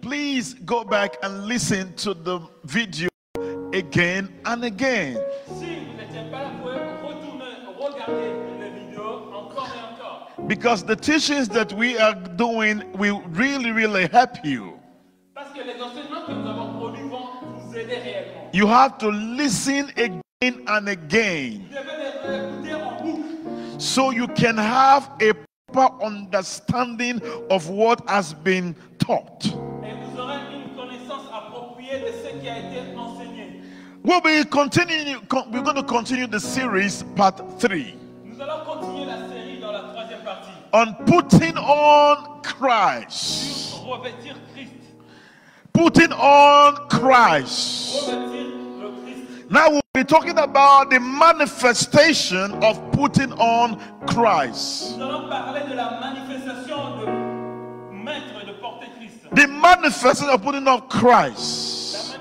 please go back and listen to the video again and again. Because the teachings that we are doing will really help you. You have to listen again and again so you can have a proper understanding of what has been taught. We're going to continue the series part 3 on putting on Christ. Putting on Christ. Now we'll be talking about the manifestation of putting on Christ. The manifestation of putting on Christ.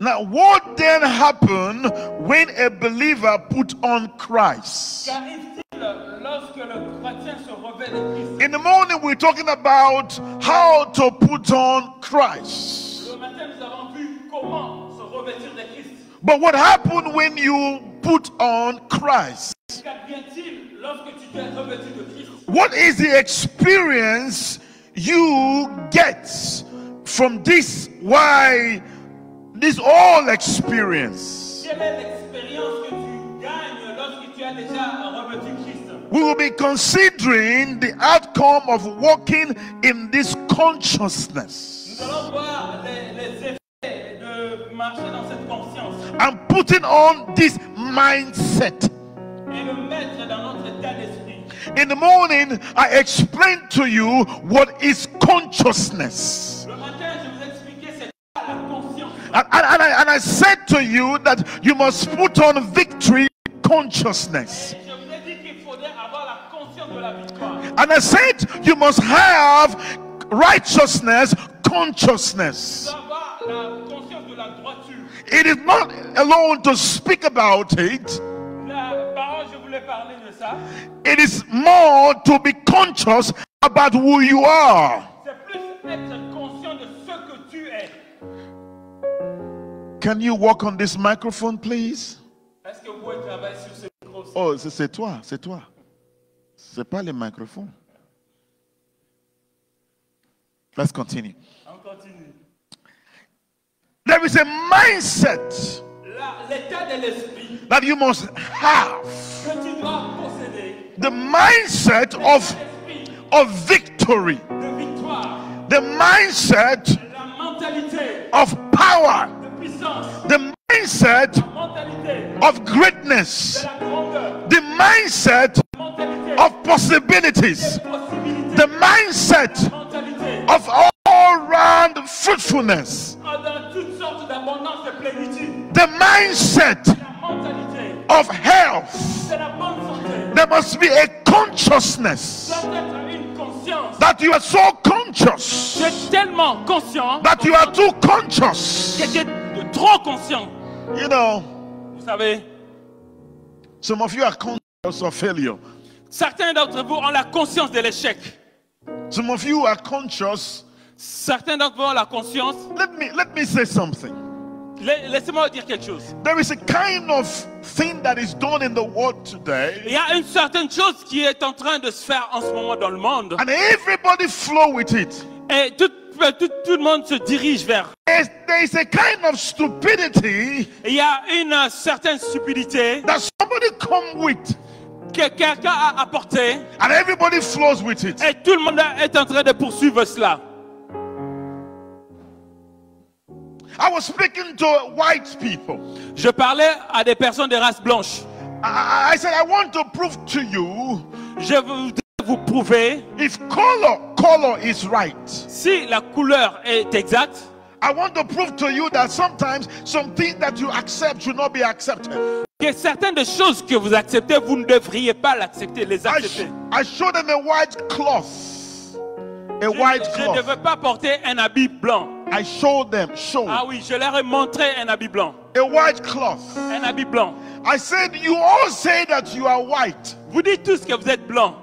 Now what then happened when a believer put on Christ? In the morning we're talking about how to put on Christ. But what happened when you put on Christ? What is the experience you get from this? Why this all experience? We will be considering the outcome of walking in this consciousness and putting on this mindset. In the morning, I explained to you what is consciousness. And I said to you that you must put on victory consciousness. And I said you must have righteousness consciousness. It is not alone to speak about it. It is more to be conscious about who you are. Can you walk on this microphone, please? Oh, c'est toi, c'est toi. C'est pas le microphone. Let's continue. There is a mindset that you must have. The mindset of victory. The mindset of power. The mindset of greatness. The mindset of possibilities. The mindset of all-round fruitfulness. The mindset of health. There must be a consciousness that you are so conscious that you are too conscious. Trop conscient. You know, vous savez, some of you are conscious of failure. Certains d'entre vous ont la conscience de l'échec. Some of you are conscious. Certains d'entre vous ont la conscience. Let me say something. Laissez-moi dire quelque chose. There is a kind of thing that is done in the world today. Il y a une certaine chose qui est en train de se faire en ce moment dans le monde. And everybody flow with it. Et tout le monde se dirige vers. There is a kind of stupidity. Il y a une certaine stupidité. That somebody come with. Que quelqu'un a apporté. And everybody flows with it. Et tout le monde est en train de poursuivre cela. I was speaking to white people. Je parlais à des personnes de race blanche. I said I want to prove to you. Je voudrais vous prouver. If color is right. Si la couleur est exacte. I want to prove to you that sometimes some things that you accept should not be accepted. Que certaines des choses que vous acceptez, vous ne devriez pas l'accepter, les accepter. I showed them a white cloth. A white cloth. Je ne veux pas porter un habit blanc. I showed them. Ah oui, je leur ai montré un habit blanc. A white cloth. Un habit blanc. I said, you all say that you are white. Vous dites tous que vous êtes blanc.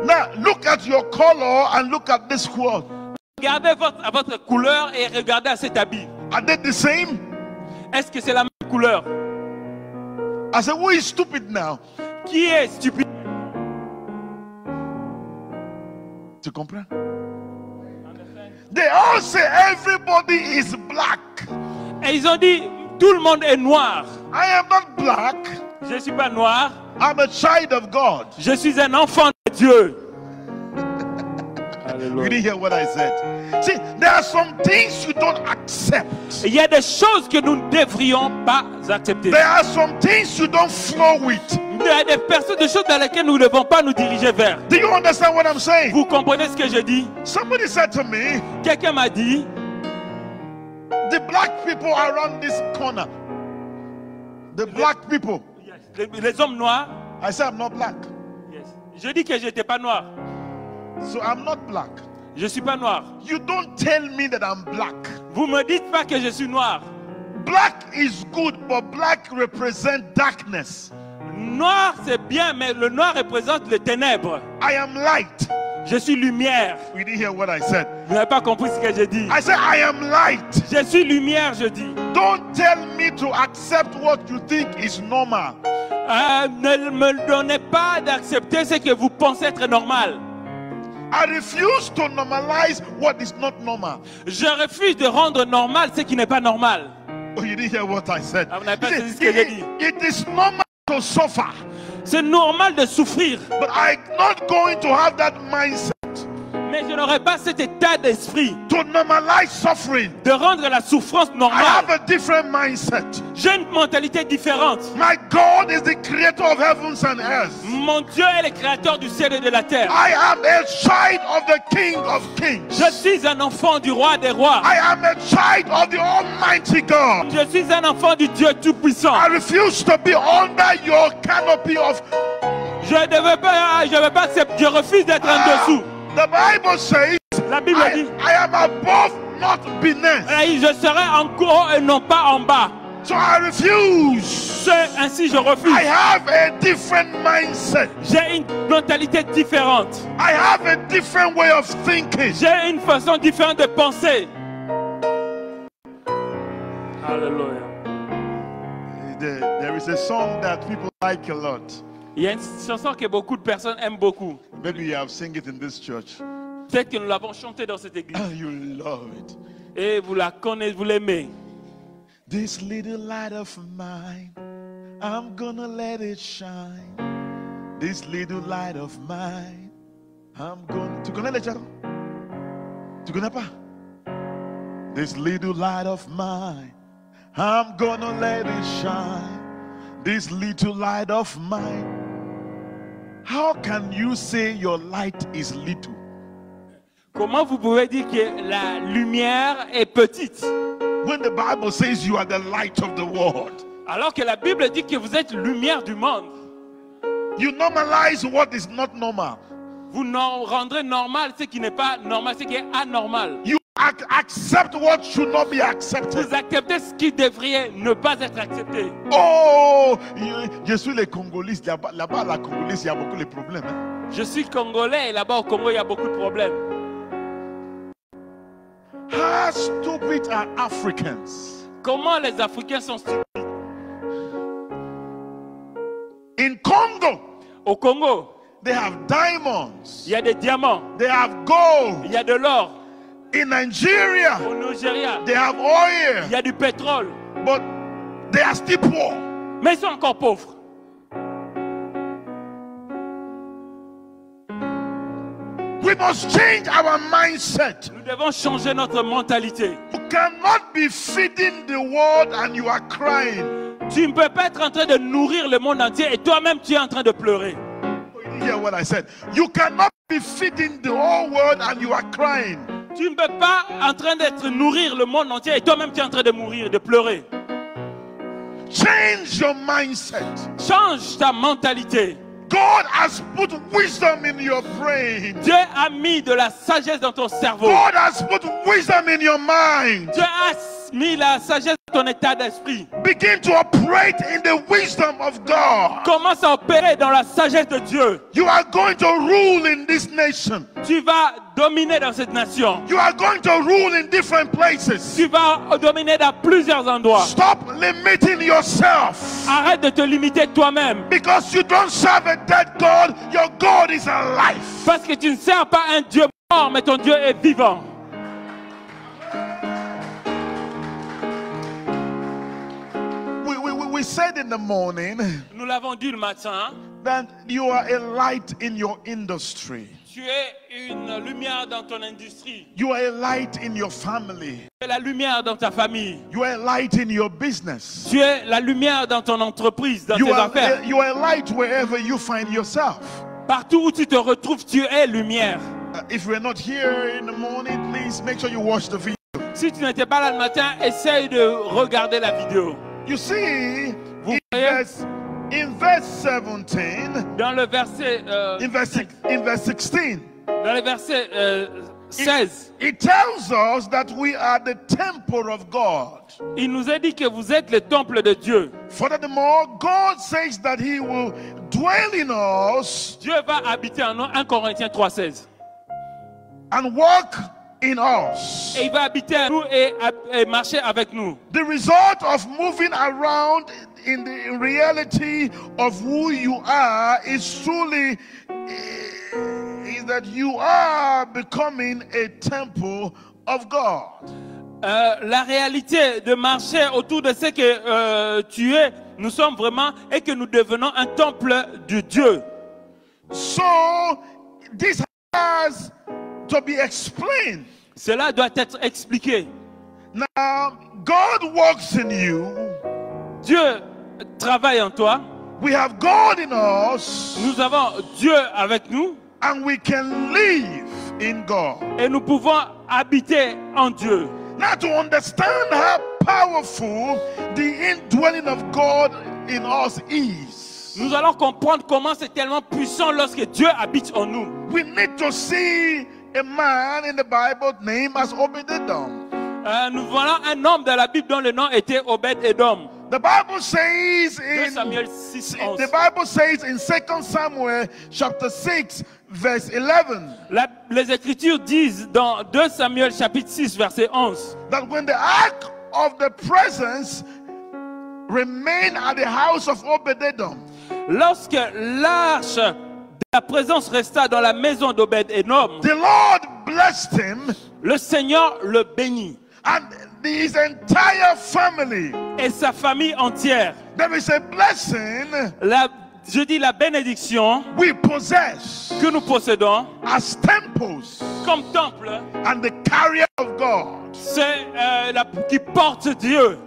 Now look at your color and look at this cloth. Regardez à votre couleur et regardez à cet habit. Are they the same? Est-ce que c'est la même couleur? I said, who is stupid now? Qui est stupide? Tu comprends? They all say everybody is black. Et ils ont dit, tout le monde est noir. I am not black. Je ne suis pas noir. I'm a child of God. Je suis un enfant de Dieu. You didn't hear what I said. See, there are some things you don't accept. Il y a des choses que nous ne devrions pas accepter. There are some things you don't flow with. Il y a des personnes, des choses dans lesquelles nous ne devons pas nous diriger vers. Do you understand what I'm saying? Vous comprenez ce que je dis? Somebody said to me, Quelqu'un m'a dit, the black people around this corner. The black people. les hommes noirs. I said I'm not black. Yes. Je dis que je n'étais pas noir. So I'm not black. Je ne suis pas noir. You don't tell me that I'm black. Vous ne me dites pas que je suis noir. Black is good, but black represents darkness. Noir, c'est bien, mais le noir représente les ténèbres. I am light. Je suis lumière. You didn't hear what I said. Vous n'avez pas compris ce que j'ai dit. I said I am light. Je suis lumière, je dis. Don't tell me to accept what you think is normal. Ne me donnez pas d'accepter ce que vous pensez être normal. I refuse to normalize what is not normal. Je refuse de rendre normal ce qui n'est pas normal. Oh, you didn't hear what I said. Ah, vous n'avez pas saisi ce que j'ai dit. It is normal to suffer. C'est normal de souffrir. But I'm not going to have that mindset. Mais je n'aurai pas cet état d'esprit To normalize suffering. de rendre la souffrance I normale. have a different mindset. J'ai une mentalité différente. My God is the creator of heavens and earth. Mon Dieu est le créateur du ciel et de la terre. I am a child of the King of Kings. Je suis un enfant du roi des rois. I am a child of the Almighty God. Je suis un enfant du Dieu Tout-Puissant. I refuse to be under your canopy of. Je ne veux pas accepter. Je refuse d'être en dessous. The Bible says, La Bible dit, I am above, not beneath. je serai en haut et non pas en bas. So I refuse. Ainsi, je refuse. I have a different mindset. J'ai une mentalité différente. I have a different way of thinking. J'ai une façon différente de penser. Hallelujah. There is a song that people like a lot. Il y a une chanson que beaucoup de personnes aiment beaucoup. Maybe you have sung it in this church. Peut-être que nous l'avons chantée dans cette église. You love it. Et vous la connaissez, vous l'aimez. This little light of mine, I'm gonna let it shine. This little light of mine, I'm gonna. Tu connais les chansons? Tu connais pas? This little light of mine, I'm gonna let it shine. This little light of mine. How can you say your light is little? Comment vous pouvez dire que la lumière est petite? When the Bible says you are the light of the world. Alors que la Bible dit que vous êtes lumière du monde. You normalize what is not normal. Vous rendrez normal ce qui n'est pas normal, ce qui est anormal. You accept what should not be accepted. Vous acceptez ce qui devrait ne pas être accepté. Oh, je suis les Congolais. Là-bas, la Congolaise, il y a beaucoup de problèmes. Hein? Je suis congolais et là-bas au Congo, il y a beaucoup de problèmes. How stupid are Africans? Comment les Africains sont stupides? In Congo, Au Congo, they have diamonds. il y a des diamants, They have gold. il y a de l'or. In Nigeria, Au Nigeria, they have oil. il y a du pétrole. But they are still poor. Mais ils sont encore pauvres. We must change our mindset. Nous devons changer notre mentalité. You cannot be feeding the world and you are crying. Tu ne peux pas être en train de nourrir le monde entier et toi-même tu es en train de pleurer. You hear what I said? You cannot be feeding the whole world and you are crying. Tu ne peux pas en train d'être nourrir le monde entier et toi-même tu es en train de mourir, de pleurer. Change your mindset. Change ta mentalité. God has put wisdom in your brain. Dieu a mis de la sagesse dans ton cerveau. God has put wisdom in your mind. Dieu a mis la sagesse dans ton état d'esprit. Begin to operate in the wisdom of God. Commence à opérer dans la sagesse de Dieu. You are going to rule in this nation. Tu vas dominer dans cette nation. You are going to rule in different places. Tu vas dominer dans plusieurs endroits. Stop limiting yourself. Arrête de te limiter toi-même. Because you don't serve a dead God, your God is alive. Parce que tu ne sers pas un Dieu mort, mais ton Dieu est vivant. We said in the morning Nous l'avons dit le matin. that you are a light in your industry. Tu es une lumière dans ton industrie. You are a light in your family. Tu es la lumière dans ta famille. You are a light in your business. Tu es la lumière dans ton entreprise, dans tes You affaires. are a light wherever you find yourself. Partout où tu te retrouves, tu es lumière. If you are not here in the morning, please make sure you watch the video. Si tu n'étais pas là le matin, essaye de regarder la vidéo. You see, Vous in voyez? verse 17, Dans le verset, in verse 16, dans le verset 16, it tells us that we are the temple of God. il nous a dit que vous êtes le temple de Dieu. Furthermore, God says that He will dwell in us Dieu va habiter en nous, 1 Corinthiens 3,16. and walk in us. Et il va habiter en nous et marcher avec nous. The result of moving around in the reality of who you are is truly is that you are becoming a temple of God. La réalité de marcher autour de ce que tu es, nous sommes vraiment, et que nous devenons un temple de Dieu. So this has to be explained. Cela doit être expliqué. Now, God works in you. Dieu travaille en toi. We have God in us, Nous avons Dieu avec nous and we can live in God. et nous pouvons habiter en Dieu. Now, to understand how powerful the indwelling of God in us is, Nous allons comprendre comment c'est tellement puissant lorsque Dieu habite en nous. we need to see a man in the Bible named as Obed-Edom. Nous voyons un homme dans la Bible dont le nom était Obed-Edom. The Bible says 2 in Samuel 6, the 11. Bible says in 2 Samuel chapter 6 verse 11 Les Écritures disent dans 2 Samuel chapitre 6 verset 11 that when the ark of the presence remained at the house of Obed-Edom, lorsque l'arche de la présence resta dans la maison d'Obed-Edom, the Lord blessed him le Seigneur le bénit and his entire family. et sa famille entière. There is a blessing Je dis la bénédiction we possess que nous possédons as temples comme temple, and the carrier of God. c'est qui porte Dieu.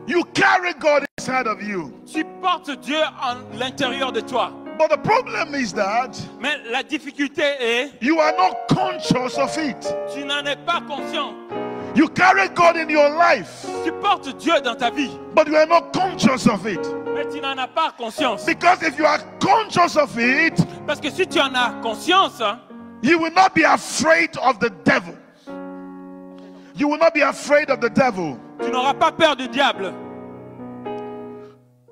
You carry God inside of you. Tu portes Dieu en l'intérieur de toi. But the problem is that Mais la difficulté est, you are not conscious of it. tu n'en es pas conscient. You carry God in your life, Tu portes Dieu dans ta vie, but you are not conscious of it. mais tu n'en as pas conscience. Because if you are conscious of it, Parce que si tu en as conscience, hein, you will not be afraid of the devil. You will not be afraid of the devil. tu n'auras pas peur du diable.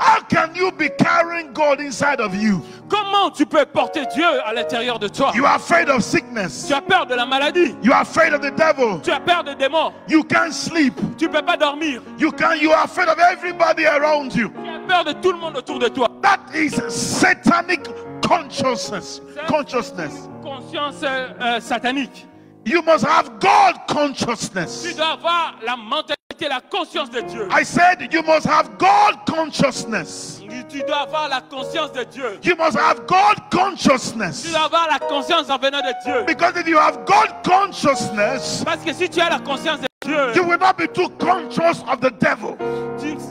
How can you be carrying God inside of you? Comment tu peux porter Dieu à l'intérieur de toi? You are afraid of sickness. Tu as peur de la maladie. You are afraid of the devil. Tu as peur des démons. You can't sleep. Tu ne peux pas dormir. You are afraid of everybody around you. Tu as peur de tout le monde autour de toi. That is satanic consciousness. Conscience satanique. You must have God Tu consciousness. dois avoir la mentalité, la conscience de Dieu. I said you must have God consciousness. Tu dois avoir la conscience de Dieu. You must have God Tu consciousness. dois avoir la conscience en venant de Dieu. Because if you have God consciousness, Parce que si tu as la conscience de you Dieu, will not be too conscious of the devil.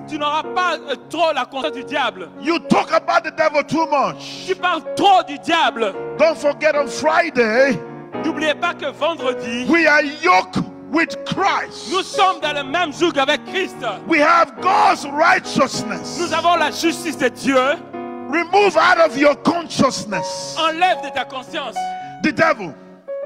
tu n'auras pas trop la conscience du diable. You talk about the devil too much. Tu parles trop du diable. Don't forget on Friday, N'oubliez pas que vendredi, we are yoked with Christ. nous sommes dans le même joug avec Christ. We have God's righteousness. Nous avons la justice de Dieu. Remove out of your consciousness Enlève de ta conscience the devil.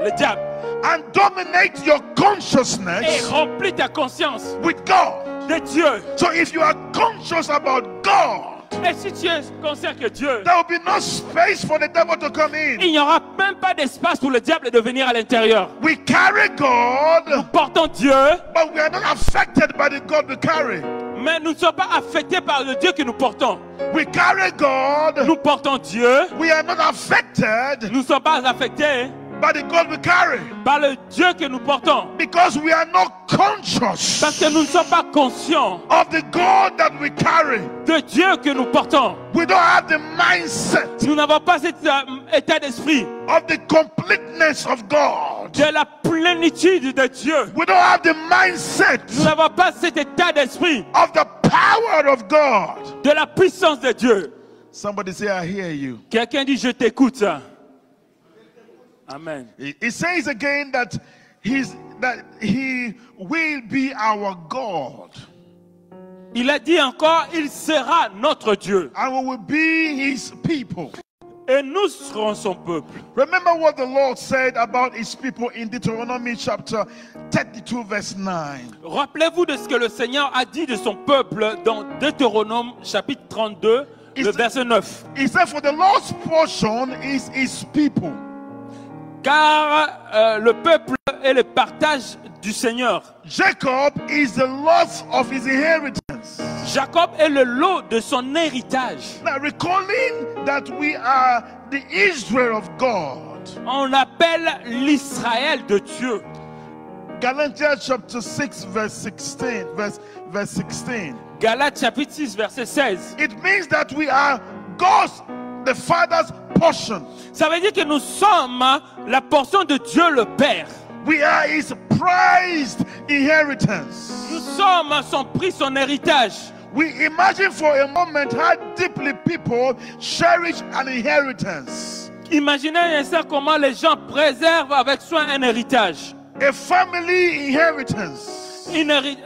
le diable, and dominate your et consciousness remplit ta conscience with God. de Dieu. So if you are conscious about God, Et si tu es conscient que Dieu, there will be no space for the devil to come in. il n'y aura même pas d'espace pour le diable de venir à l'intérieur. We carry Nous God, portons Dieu, but we are not affected by the God we carry. mais nous ne sommes pas affectés par le Dieu que nous portons. We carry God, Nous portons Dieu, we are not affected nous ne sommes pas affectés by the God we carry, par le Dieu que nous portons. because we are not conscious Parce que nous ne sommes pas conscients of the God that we carry. de Dieu que nous portons. We don't have the mindset Nous n'avons pas cet état d'esprit of the completeness of God. de la plénitude de Dieu. We don't have the mindset Nous n'avons pas cet état d'esprit of the power of God. de la puissance de Dieu. Somebody say, I hear you. Quelqu'un dit, je t'écoute. Amen. It says again that he will be our God, Il a dit encore, il sera notre Dieu. and we will be his people. Et nous serons son peuple. Remember what the Lord said about his people in Deuteronomy chapter 32 verse 9. Rappelez-vous de ce que le Seigneur a dit de son peuple dans Deutéronome chapitre 32, le verset 9. He said, for the Lord's portion is his people. Car le peuple est le partage du Seigneur. Jacob is the loss of his inheritance. Jacob est le lot de son héritage. Now, recalling that we are the Israel of God, On appelle l'Israël de Dieu. Galatians chapter 6 verse 16, verse 16. Galates chapitre 6 verset 16. It means that we are God's, the Father's portion. Ça veut dire que nous sommes la portion de Dieu le Père. We are his prized inheritance. Nous sommes son prix, son héritage. We imagine for a moment how deeply people cherish an inheritance. Imaginez un instant comment les gens préservent avec soin un héritage. A family inheritance.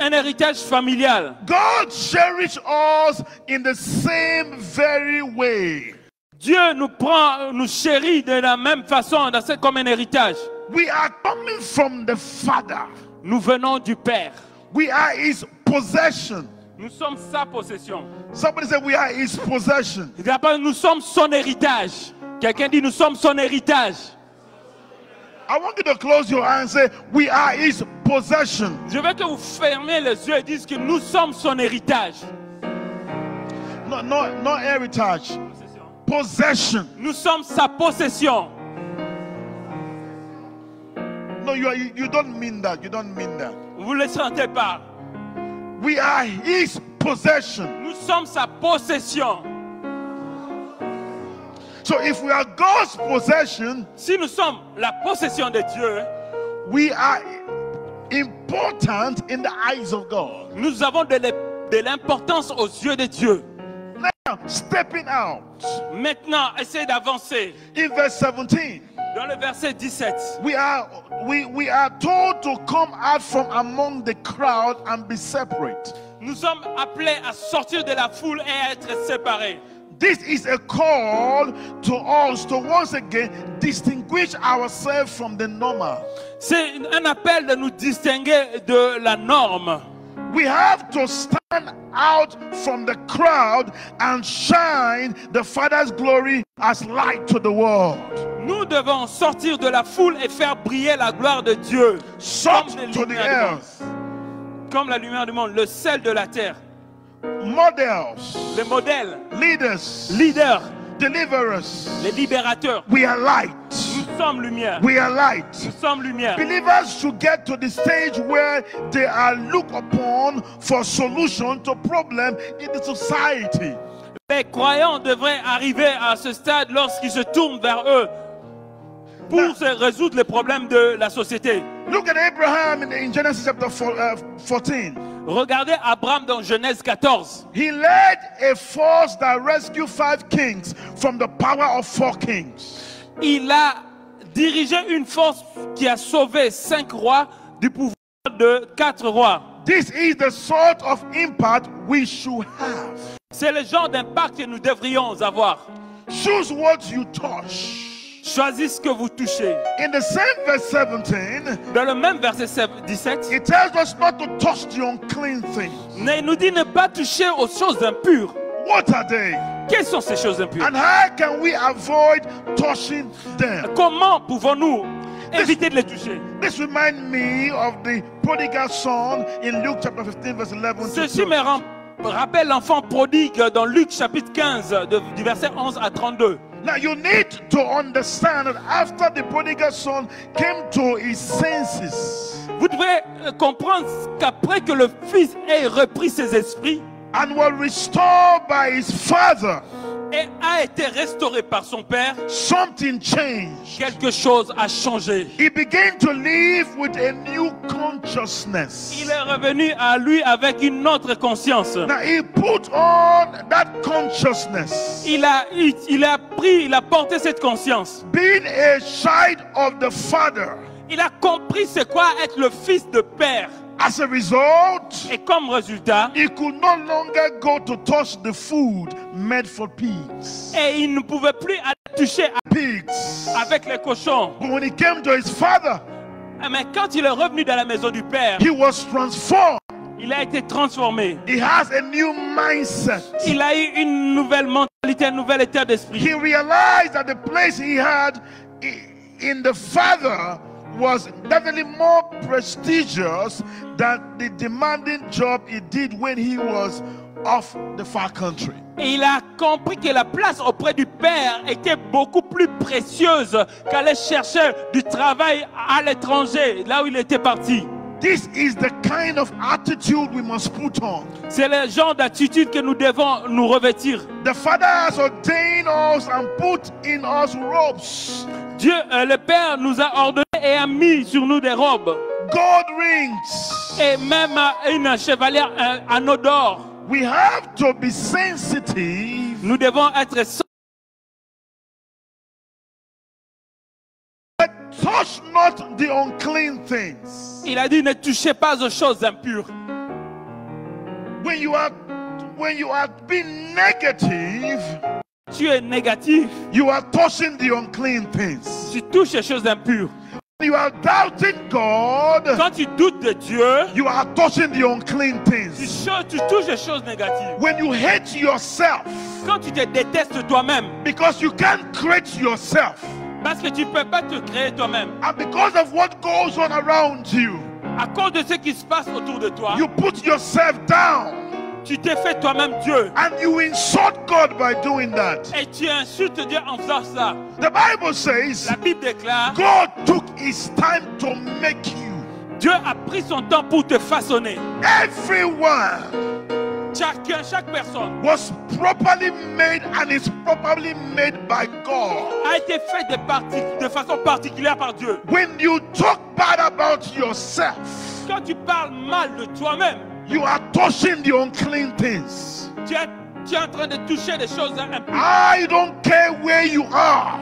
Un héritage familial. God cherishes us in the same very way. Dieu nous prend, nous chérit de la même façon, comme un héritage. We are coming from the Father. Nous venons du Père. We are his possession. Nous sommes sa possession. Somebody say we are his possession. D'abord, nous sommes son héritage. Quelqu'un dit nous sommes son héritage. I want you to close your eyes and say we are his possession. Je veux que vous fermiez les yeux et dites que nous sommes son héritage. No heritage. Possession. Nous sommes sa possession. No, you don't mean that. You don't mean that. Vous ne le sentez pas. We are his possession. Nous sommes sa possession. So if we are God's possession, Si nous sommes la possession de Dieu, we are important in the eyes of God. nous avons de l'importance aux yeux de Dieu. Now, stepping out. Maintenant, essayez d'avancer. In verse 17, Dans le verset 17, we are told to come out from among the crowd and be separate. nous sommes appelés à sortir de la foule et à être séparés. This is a call to us to once again distinguish ourselves from the normal. C'est un appel de nous distinguer de la norme. We have to stand out from the crowd and shine the Father's glory as light to the world. Nous devons sortir de la foule et faire briller la gloire de Dieu. Salt Comme les to the lumières du monde. earth. Comme la lumière du monde, le sel de la terre. Models, Les modèles, leaders, leaders, deliverers. les libérateurs. We are light. Nous sommes lumière. We are light. Nous sommes lumière. Believers should get to the stage where they are looked upon for solution to problem in the society. Les croyants devraient arriver à ce stade lorsqu'ils se tournent vers eux pour se résoudre les problèmes de la société. Look at Abraham in Genesis chapter 14. Regardez Abraham dans Genèse 14. He led a force that rescued 5 kings from the power of 4 kings. Il a dirigé une force qui a sauvé 5 rois du pouvoir de 4 rois. This is the sort of impact we should have. C'est le genre d'impact que nous devrions avoir. Choose what you touch. Choisis ce que vous touchez. In the same verse 17, Dans le même verset 17, it tells us not to touch the unclean things. il nous dit ne pas toucher aux choses impures. What are they? Quelles sont ces choses impures? And how can we avoid touching them? Comment pouvons-nous éviter de les toucher? This reminds me of the prodigal son in Luke chapter 15 verse 11 to Ceci 12. me rappelle l'enfant prodigue dans Luc chapitre 15 du verset 11 à 32. Now you need to understand that after the prodigal son came to his senses Vous devez comprendre qu'après que le fils ait repris ses esprits and was restored by his father, et a été restauré par son père, something changed. quelque chose a changé. He began to live with a new consciousness. Il est revenu à lui avec une autre conscience. Now he put on that consciousness. Il a porté cette conscience. Being a child of the father. Il a compris c'est quoi être le fils de père. As a result, Et comme résultat, he could no longer go to touch the food made for pigs. et il ne pouvait plus aller toucher Pigs. avec les cochons. But when he came to his father, Mais quand il est revenu dans la maison du père, he was transformed. il a été transformé. He has a new mindset. Il a eu une nouvelle mentalité, un nouvel état d'esprit. He realized that the place he had in the father was definitely more prestigious than the demanding job he did when he was off the far country. Et il a compris que la place auprès du père était beaucoup plus précieuse qu'aller chercher du travail à l'étranger, là où il était parti. This is the kind of attitude we must put on. C'est le genre d'attitude que nous devons nous revêtir. The Father has ordained us and put in us robes, Dieu, le Père, nous a ordonné et a mis sur nous des robes. gold rings. Et même une chevalière, un anneau d'or. We have to be sensitive. Nous devons être Touch not the unclean things. Il a dit ne touchez pas aux choses impures. When you are being negative, Tu es négatif, you are touching the unclean things. tu touches les choses impures. You are doubting God, Quand tu doutes de Dieu, you are touching the unclean things. tu touches les choses négatives. When you hate yourself Quand tu te détestes toi-même, because you can't create yourself, parce que tu ne peux pas te créer toi-même, and because of what goes on around you, à cause de ce qui se passe autour de toi, you put yourself down tu t'es fait toi-même Dieu. and you insult God by doing that. Et tu insultes Dieu en faisant ça. The Bible says La Bible déclare, God took his time to make you. Dieu a pris son temps pour te façonner. Everyone Chaque personne was properly made and is properly made by God. a été fait de façon particulière par Dieu. When you talk bad about yourself, Quand tu parles mal de toi-même, you are touching the unclean things. tu es en train de toucher des choses impures. I don't care where you are.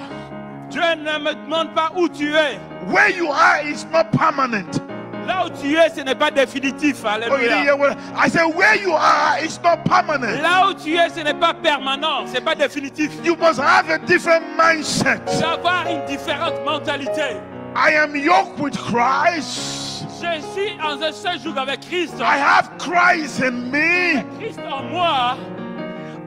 Dieu ne me demande pas où tu es. Where you are is not permanent. Là où tu es, ce n'est pas définitif. Oh, you didn't Alléluia. hear what I said? Where you are is not permanent. Là où tu es, ce n'est pas permanent, ce n'est pas définitif. You must have a different mindset. Tu dois avoir une différente mentalité. I am yoked with Christ. Je suis en un seul jour avec Christ. I have Christ in me. Christ en moi,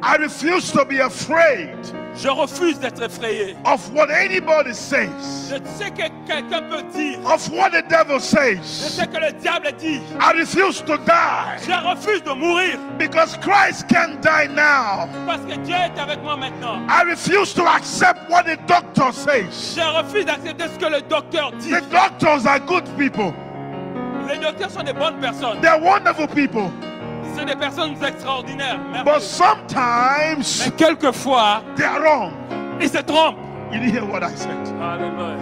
I refuse to be afraid je refuse d'être effrayé. of what anybody says, Je sais que quelqu'un peut dire, of what the devil je says. sais que le diable dit, I refuse to die je refuse de mourir because Christ can't die now. parce que Dieu est avec moi maintenant. I refuse to accept what the doctor says. Je refuse d'accepter ce que le docteur dit. The doctors are good people. Les docteurs sont des bonnes personnes. They're wonderful people. C'est des personnes extraordinaires. But merveilleuses. sometimes Mais quelquefois, they are wrong. ils se trompent. You didn't hear what I said. Alléluia.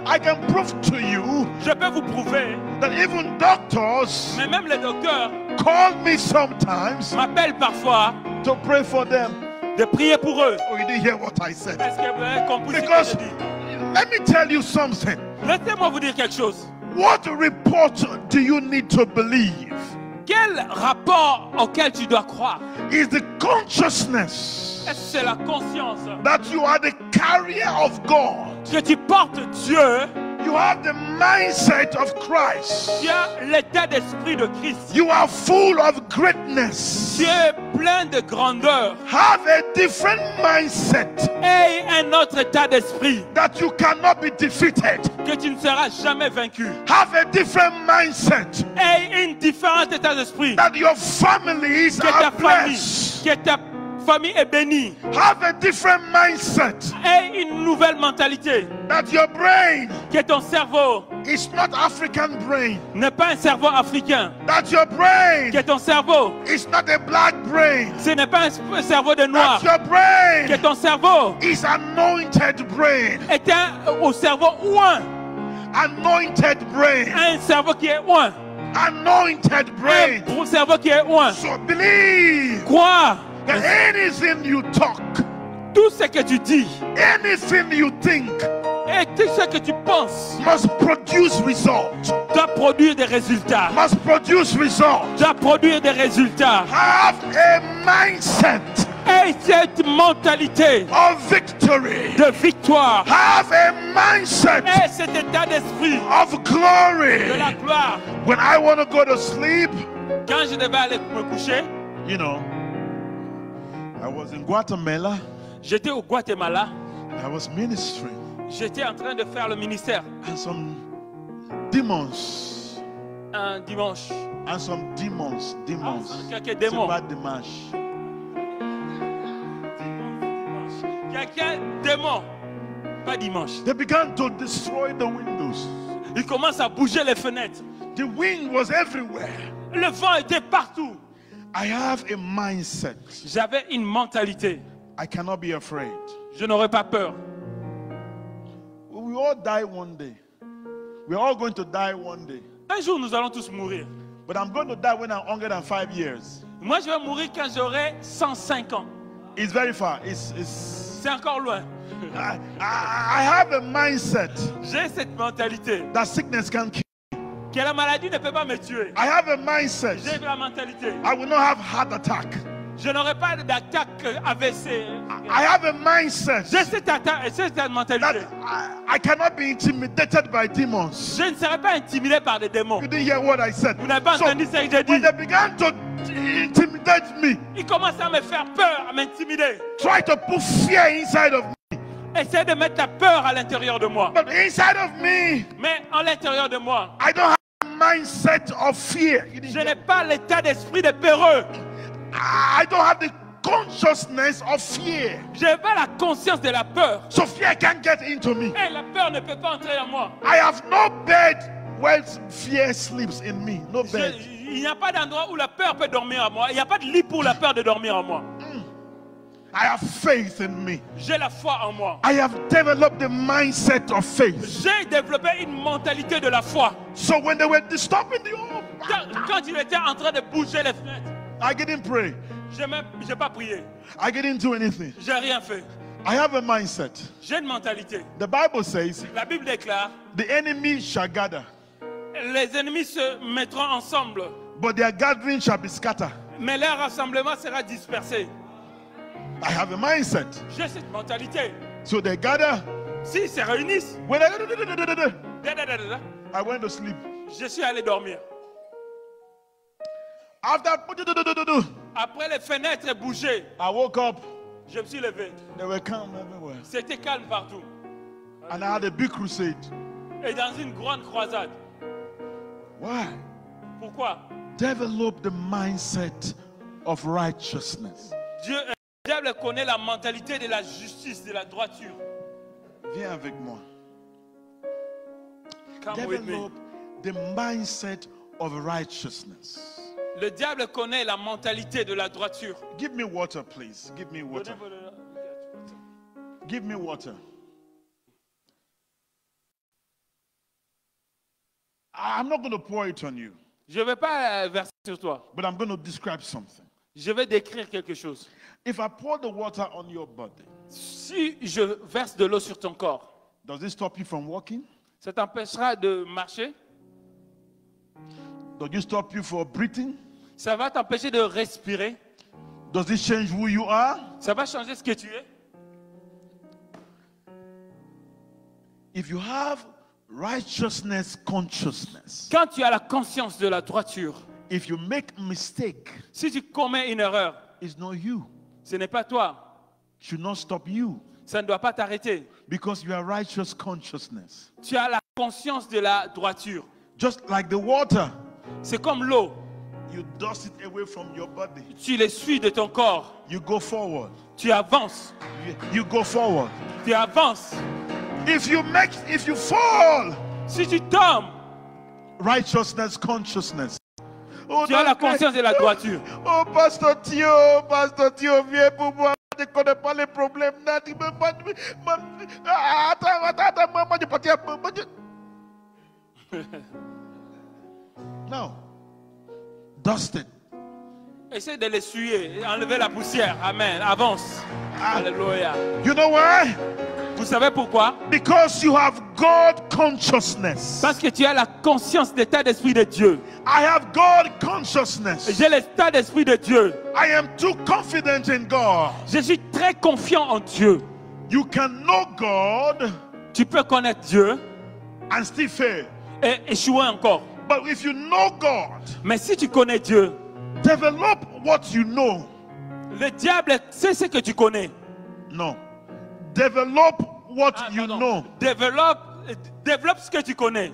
I can prove to you Je peux vous prouver, that even doctors mais même les docteurs call me sometimes m'appellent parfois to pray for them. de prier pour eux. Oh, you didn't hear what I said. Est-ce que vous avez compris ce que Because je dis? let me tell you something. Laissez-moi vous dire quelque chose. What report do you need to believe? Quel rapport auquel tu dois croire Is the consciousness C'est la conscience that you are the carrier of God. que tu portes Dieu. You have the mindset of Christ. Tu as l'état d'esprit de Christ. You are full of greatness. Tu es plein de grandeur. Have a different mindset Et un autre état d'esprit that you cannot be defeated. que tu ne seras jamais vaincu. Have a different mindset Et une différente état d'esprit that your families que ta are famille, blessed. que ta famille est bénie. Have a different mindset Et une nouvelle mentalité that your brain que ton cerveau is not African brain. n'est pas un cerveau africain. That your brain Que ton cerveau, is not a black brain. ce n'est pas un cerveau de noir. That your brain Que ton cerveau is anointed brain. est au cerveau oint. Anointed brain. Un cerveau qui est oint. Anointed brain. Un cerveau qui est oint. So believe Crois. that anything you talk, Tout ce que tu dis anything you think et tout ce que tu penses must produce results. doit produire des résultats. Must produce results. Doit produire des résultats. Have a mindset Et cette mentalité of victory. de victoire Have a mindset et cet état d'esprit of glory. de la gloire. When I want to go to sleep, Quand je devais aller me coucher, you know, I was in Guatemala. j'étais au Guatemala. I was ministering, J'étais en train de faire le ministère and some demons, un dimanche. Quelques démons. C'est pas dimanche. Quelqu'un démon. Pas dimanche. They began to destroy the windows. Il commence à bouger les fenêtres. The wind was everywhere. Le vent était partout. I have a mindset. J'avais une mentalité. I cannot be afraid. Je n'aurais pas peur. We all die one day. We're all going to die one day. Un jour, nous allons tous mourir. But I'm going to die when I'm 105 years. Moi, je vais mourir quand j'aurai 105 ans. It's very far. It's C'est encore loin. I have a mindset J'ai cette mentalité that sickness can kill. que la maladie ne peut pas me tuer. I have a mindset J'ai la mentalité. I will not have heart attack. Je n'aurai pas d'attaque AVC. I have a mindset J'ai cette mentalité. that I cannot be intimidated by demons. Je ne serai pas intimidé par des démons. You didn't hear what I said. Vous n'avez pas So entendu ce que j'ai when dit. they began to intimidate me, Ils commencent à me faire peur, à m'intimider. try to put fear inside of me. Essaie de mettre la peur à l'intérieur de moi. But inside of me, Mais à l'intérieur de moi, I don't have a mindset of fear. You didn't je hear? n'ai pas l'état d'esprit de peureux. I don't have the consciousness of fear. Je n'ai pas la conscience de la peur. So fear can't get into me. Et la peur ne peut pas entrer en moi. I have no bed where fear sleeps in me. No bed. Il n'y a pas d'endroit où la peur peut dormir en moi. Il n'y a pas de lit pour la peur de dormir en moi. I have faith in me. J'ai la foi en moi. I have developed the mindset of faith. J'ai développé une mentalité de la foi. So when they were disturbing the home, Quand il était en train de bouger les fenêtres, I didn't pray. je n'ai pas prié. I didn't do anything. Je n'ai rien fait. I have a mindset. J'ai une mentalité. The Bible says, La Bible déclare, the enemy shall gather, les ennemis se mettront ensemble, but their gathering shall be scattered. mais leur rassemblement sera dispersé. I have a mindset. J'ai cette mentalité. So they gather. S'ils se réunissent, When I went to sleep. je suis allé dormir. After Après les fenêtres bougées, I woke up, je me suis levé. they were calm everywhere. C'était calme partout. And I had a big crusade. Et dans une grande croisade. Why? Pourquoi? Develop the mindset of righteousness. Le diable connaît la mentalité de la justice, de la droiture. Viens avec moi. Come with me. Develop the mindset of righteousness. Le diable connaît la mentalité de la droiture. Give me water, please. Give me water. Give me water. I'm not going to pour it on you, Je ne vais pas verser sur toi. but I'm going to describe something. Je vais décrire quelque chose. If I pour the water on your body, Si je verse de l'eau sur ton corps, does it stop you from walking? ça t'empêchera de marcher? Does it stop you from breathing? Ça va t'empêcher de respirer? Does it change who you are? Ça va changer ce que tu es? If you have righteousness consciousness, Quand tu as la conscience de la droiture, if you make a mistake, si tu commets une erreur, it's not you. ce n'est pas toi. It should not stop you Ça ne doit pas t'arrêter. because you have righteous consciousness. Tu as la conscience de la droiture. Just like the water, C'est comme l'eau. you dust it away from your body. Tu l'essuies de ton corps. You go forward. Tu avances. You go forward. Tu avances. If you fall, Si tu tombes, righteousness consciousness. Oh, tu as la don't- conscience de la droiture. Oh, Pasteur Thio, viens pour moi. Je ne connais pas les problèmes. Attends, maman, je parti à maman. No. Dust it. Essaie de l'essuyer, enlever la poussière. Amen. Avance. Alléluia. You know why? Vous savez pourquoi? Because you have God consciousness. Parce que tu as la conscience de l'état d'esprit de Dieu. I have God consciousness. J'ai l'état d'esprit de Dieu. I am too confident in God. Je suis très confiant en Dieu. You can know God Tu peux connaître Dieu and still fail. et échouer encore. But if you know God, Mais si tu connais Dieu, develop what you know. le diable sait ce que tu connais. No. Develop what you Pardon. know. Développe ce que tu connais.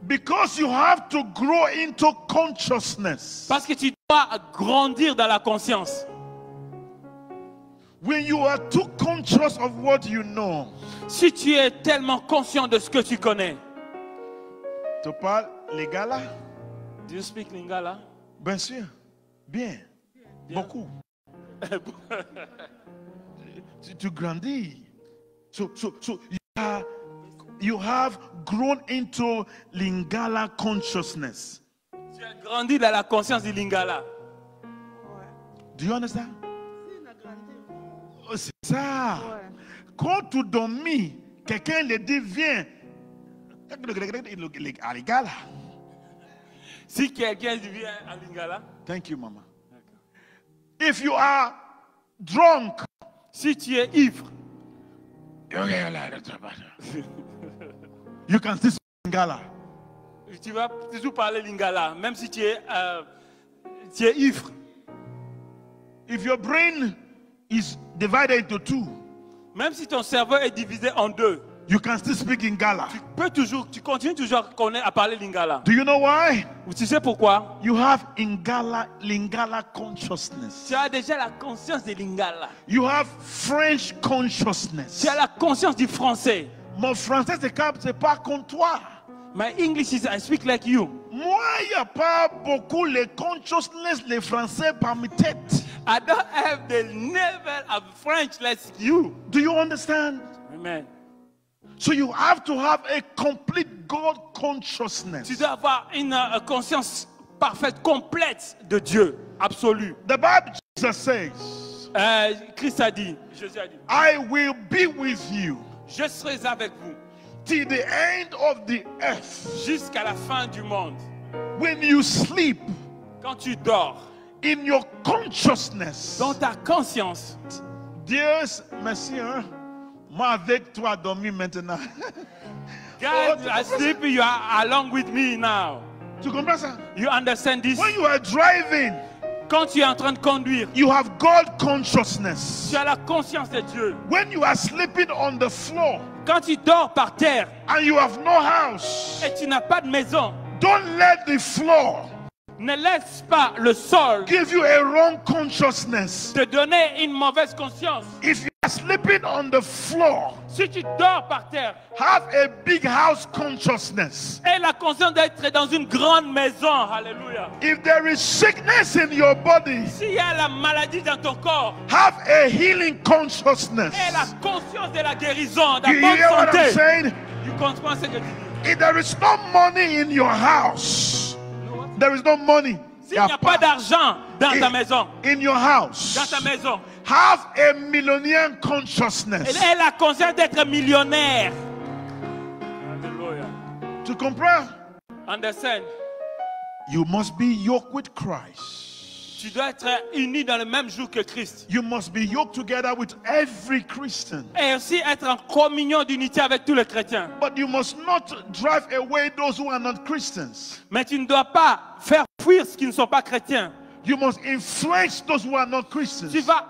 Because you have to grow into consciousness. Parce que tu dois grandir dans la conscience. When you are too conscious of what you know. Si tu es tellement conscient de ce que tu connais. Tu parles lingala? Do you speak Lingala? Bien sûr. Bien. Beaucoup. Tu grandis. So you have grown into Lingala consciousness. Tu as grandi dans la conscience du Lingala. Do you understand? Oh, c'est ça. Quand tu dormis, quelqu'un le dit viens. À Lingala. Si quelqu'un vient à Lingala, Thank you, Mama. If you are drunk, si tu es ivre, you can still speak Lingala. tu vas toujours parler Lingala, même si tu es ivre. If your brain is divided into two, Même si ton cerveau est divisé en deux, you can still speak Lingala. tu continues toujours à parler Lingala. Do you know why? Tu sais pourquoi? You have Lingala consciousness. Tu as déjà la conscience de Lingala. You have French consciousness. Tu as la conscience du français. Mon français, c'est pas comme toi. My English is I speak like you. Moi, il n'y a pas beaucoup les consciousness, les français parmi tête. I don't have the level of French like you. Do you understand? Amen. So you have to have a complete God consciousness. Tu dois avoir une conscience parfaite, complète de Dieu, absolue. The Bible, Jesus says, Christ a dit, Jésus a dit, I will be with you je serai avec vous till the end of the earth. jusqu'à la fin du monde. When you sleep, Quand tu dors, in your consciousness. dans ta conscience, Dieu, merci, hein? Moi avec toi dormir maintenant. God, I sleep, you are along with me now. Tu comprends ça? You understand this? When you are driving, Quand tu es en train de conduire, you have God consciousness. tu as la conscience de Dieu. When you are sleeping on the floor Quand tu dors par terre and you have no house, et tu n'as pas de maison, don't let the floor ne laisse pas le sol give you a wrong consciousness. te donner une mauvaise conscience. If you are sleeping on the floor, Si tu dors par terre, have a big house consciousness. aie la conscience d'être dans une grande maison. Alléluia. If there is sickness in your body, S'il y a la maladie dans ton corps, have a healing consciousness. aie la conscience de la guérison, de You la bonne hear what I'm santé. saying? Tu comprends ce que tu dis? If there is no money in your house, there is no money. S'il n'y a pas d'argent dans ta maison, in your house, dans ta maison, have a millionaire consciousness. aie la conscience d'être millionnaire. Alléluia. Tu comprends? Understand? You must be yoked with Christ. Tu dois être uni dans le même jour que Christ. You must be yoked together with every Christian. Et aussi être en communion d'unité avec tous les chrétiens. But you must not drive away those who are not Christians. Mais tu ne dois pas faire fuir ceux qui ne sont pas chrétiens. You must influence those who are not Christians. Tu vas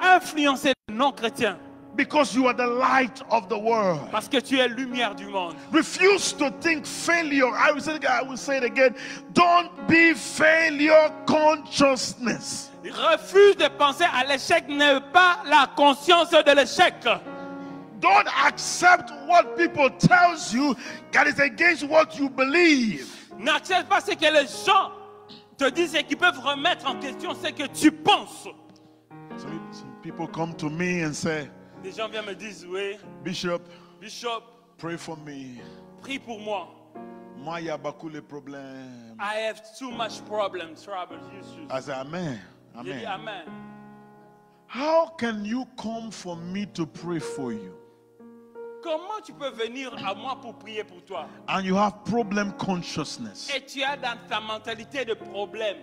influencer les non-chrétiens. Because you are the light of the world. Parce que tu es lumière du monde. Refuse to think failure. I will say it again. Don't be failure consciousness. Refuse de penser à l'échec, n'aie pas la conscience de l'échec. Don't accept what people tells you that is against what you believe. N'accepte pas ce que les gens te disent et qui peuvent remettre en question ce que tu penses. Some people come to me and say, Les gens viennent me dire, oui, Bishop, pray for me. Prie pour moi. Moi, il y a beaucoup de problèmes. I have too much problems, troubles, issues. I say, Amen. J'ai dit, Amen. How can you come for me to pray for you? Comment tu peux venir à moi pour prier pour toi? And you have problem consciousness. Et tu as dans ta mentalité de problème.